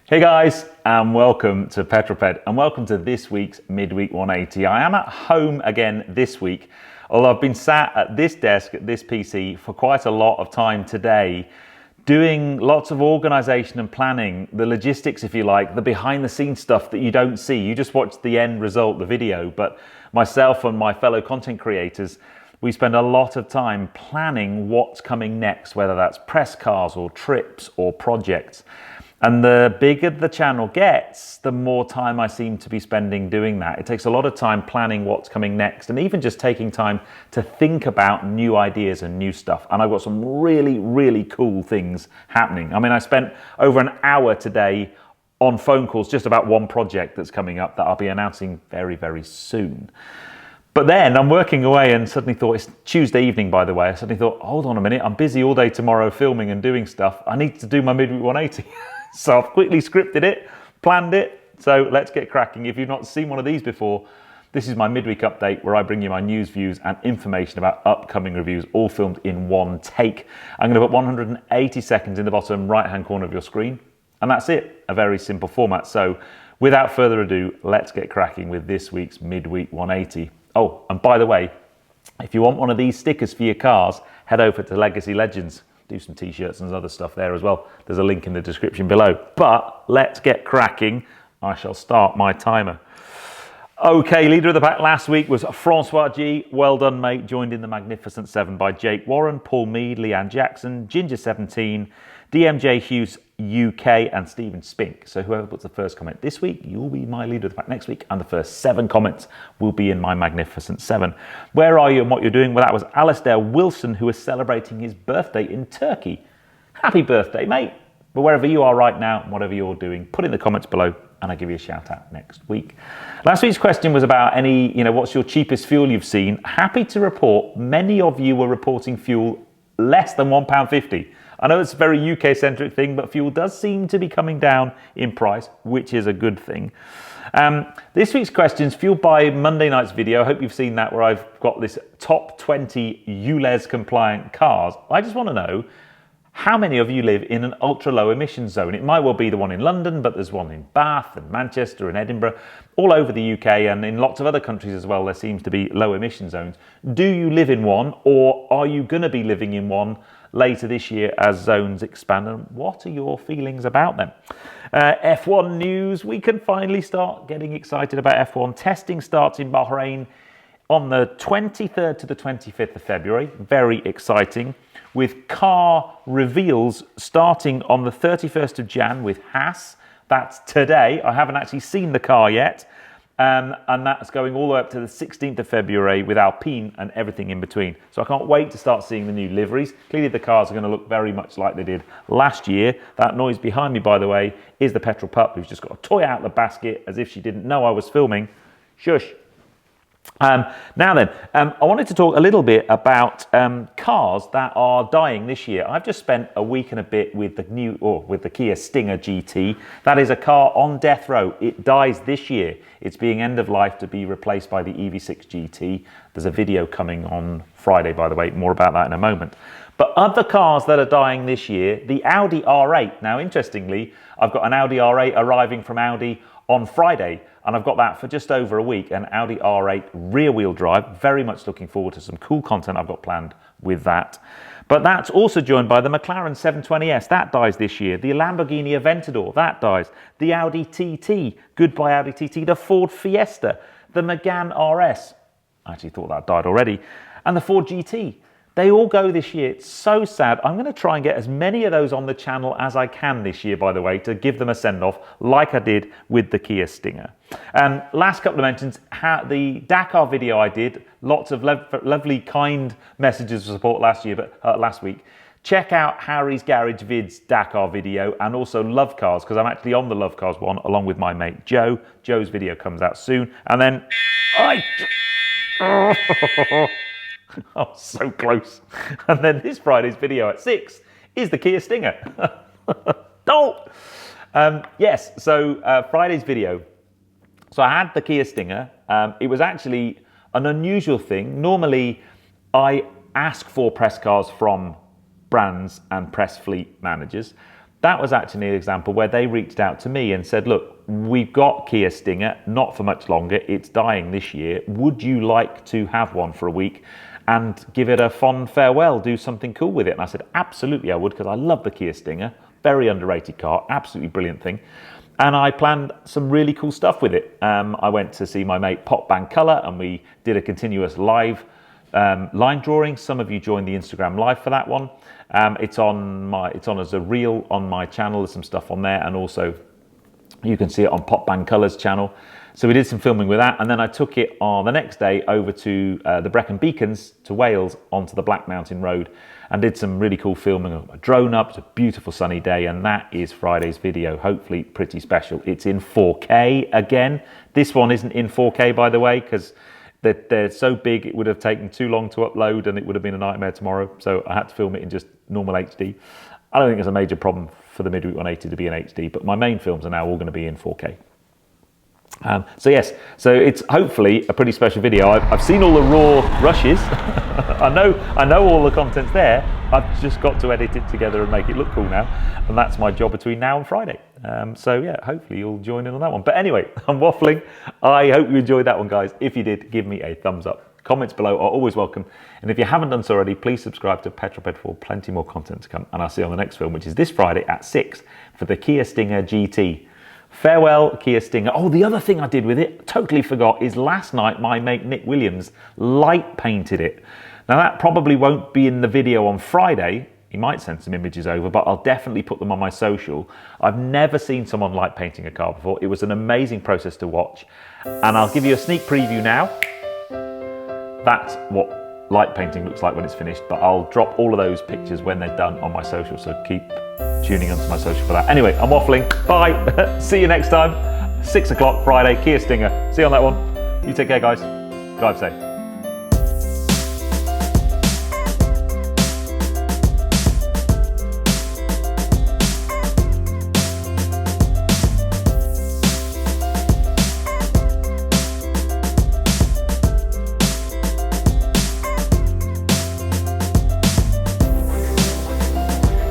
Hey guys, and welcome to Petrol Ped, and welcome to this week's Midweek 180. I am at home again this week, although I've been sat at this desk, at this PC, for quite a lot of time today, doing lots of organisation and planning, the logistics, if you like, the behind-the-scenes stuff that you don't see. You just watch the end result, the video, but myself and my fellow content creators, we spend a lot of time planning what's coming next, whether that's press cars or trips or projects. And the bigger the channel gets, the more time I seem to be spending doing that. It takes a lot of time planning what's coming next, and even just taking time to think about new ideas and new stuff. And I've got some really, really cool things happening. I mean, I spent over an hour today on phone calls just about one project that's coming up that I'll be announcing very, very soon. But then I'm working away and suddenly thought, it's Tuesday evening, by the way, I suddenly thought, hold on a minute, I'm busy all day tomorrow filming and doing stuff. I need to do my Midweek 180. So I've quickly scripted it, planned it. So let's get cracking. If you've not seen one of these before, this is my midweek update where I bring you my news, views and information about upcoming reviews, all filmed in one take. I'm going to put 180 seconds in the bottom right-hand corner of your screen. And that's it, a very simple format. So without further ado, let's get cracking with this week's Midweek 180. Oh, and by the way, if you want one of these stickers for your cars, head over to Legacy Legends. Do some t-shirts and other stuff there as well. There's a link in the description below. But let's get cracking. I shall start my timer. Okay, leader of the pack last week was Francois G. Well done, mate. Joined in the Magnificent 7 by Jake Warren, Paul Mead, Leanne Jackson, Ginger 17, DMJ Hughes UK, and Stephen Spink. So whoever puts the first comment this week, you'll be my leader of the pack next week, and the first 7 comments will be in my Magnificent 7. Where are you and what you're doing? Well, that was Alistair Wilson, who is celebrating his birthday in Turkey. Happy birthday, mate. But wherever you are right now, whatever you're doing, put in the comments below, and I'll give you a shout out next week. Last week's question was about what's your cheapest fuel you've seen? Happy to report many of you were reporting fuel less than £1.50. I know it's a very UK-centric thing, but fuel does seem to be coming down in price, which is a good thing. This week's question is fueled by Monday night's video. I hope you've seen that, where I've got this top 20 ULEZ compliant cars. I just want to know, how many of you live in an ultra-low emission zone? It might well be the one in London, but there's one in Bath and Manchester and Edinburgh, all over the UK, and in lots of other countries as well, there seems to be low emission zones. Do you live in one, or are you going to be living in one later this year as zones expand, and what are your feelings about them? F1 news, we can finally start getting excited about F1. Testing starts in Bahrain on the 23rd to the 25th of February, very exciting, with car reveals starting on the 31st of Jan with Haas. That's today. I haven't actually seen the car yet. And that's going all the way up to the 16th of February with Alpine and everything in between. So I can't wait to start seeing the new liveries. Clearly the cars are going to look very much like they did last year. That noise behind me, by the way, is the Petrol Pup, who's just got a toy out of the basket as if she didn't know I was filming. Shush. Now then, I wanted to talk a little bit about cars that are dying this year. I've just spent a week and a bit with the Kia Stinger GT. That is a car on death row. It dies this year. It's being end of life to be replaced by the EV6 GT. There's a video coming on Friday, by the way. More about that in a moment. But other cars that are dying this year, the Audi R8. Now, interestingly, I've got an Audi R8 arriving from Audi on Friday, and I've got that for just over a week, an Audi R8 rear-wheel drive. Very much looking forward to some cool content I've got planned with that. But that's also joined by the McLaren 720S, that dies this year. The Lamborghini Aventador, that dies. The Audi TT, goodbye Audi TT. The Ford Fiesta, the Megane RS, I actually thought that died already, and the Ford GT. They all go this year. It's so sad. I'm going to try and get as many of those on the channel as I can this year, by the way, to give them a send-off like I did with the Kia Stinger. Last couple of mentions, the Dakar video I did, lots of lovely, kind messages of support last week. Check out Harry's Garage Vids Dakar video, and also Love Cars, because I'm actually on the Love Cars one along with my mate Joe. Joe's video comes out soon. And then... Oh, so close. And then this Friday's video at 6 is the Kia Stinger. Yes, so Friday's video. So I had the Kia Stinger. It was actually an unusual thing. Normally, I ask for press cars from brands and press fleet managers. that was actually an example where they reached out to me and said, look, we've got Kia Stinger, not for much longer, it's dying this year. Would you like to have one for a week and give it a fond farewell, do something cool with it? And I said, absolutely I would, because I love the Kia Stinger, very underrated car, absolutely brilliant thing. And I planned some really cool stuff with it. I went to see my mate Pop Band Colour and we did a continuous live line drawing. Some of you joined the Instagram live for that one. It's on as a reel on my channel. There's some stuff on there, and also you can see it on Pop Band Colour's channel. So we did some filming with that, and then I took it on the next day over to the Brecon Beacons to Wales onto the Black Mountain Road and did some really cool filming. I got my drone up. It's a beautiful sunny day, and that is Friday's video. Hopefully pretty special. It's in 4K again. This one isn't in 4K, by the way, because they're so big it would have taken too long to upload and it would have been a nightmare tomorrow. So I had to film it in just normal HD. I don't think it's a major problem for the Midweek 180 to be in HD, but my main films are now all going to be in 4K. So yes, so it's hopefully a pretty special video. I've seen all the raw rushes. I know all the content's there. I've just got to edit it together and make it look cool now, and that's my job between now and Friday. So yeah, hopefully you'll join in on that one. But anyway, I'm waffling. I hope you enjoyed that one, guys. If you did, give me a thumbs up. Comments below are always welcome, and if you haven't done so already, please subscribe to Petrol Ped for plenty more content to come, and I'll see you on the next film, which is this Friday at 6 for the Kia Stinger GT. Farewell, Kia Stinger. Oh, the other thing I did with it, totally forgot, is last night my mate Nick Williams light painted it. Now that probably won't be in the video on Friday. He might send some images over, but I'll definitely put them on my social. I've never seen someone light painting a car before. It was an amazing process to watch. And I'll give you a sneak preview now. That's what light painting looks like when it's finished, but I'll drop all of those pictures when they're done on my social, so keep tuning onto my social for that. Anyway, I'm waffling. Bye. See you next time. 6 o'clock Friday, Kia Stinger. See you on that one. You take care, guys. Drive safe.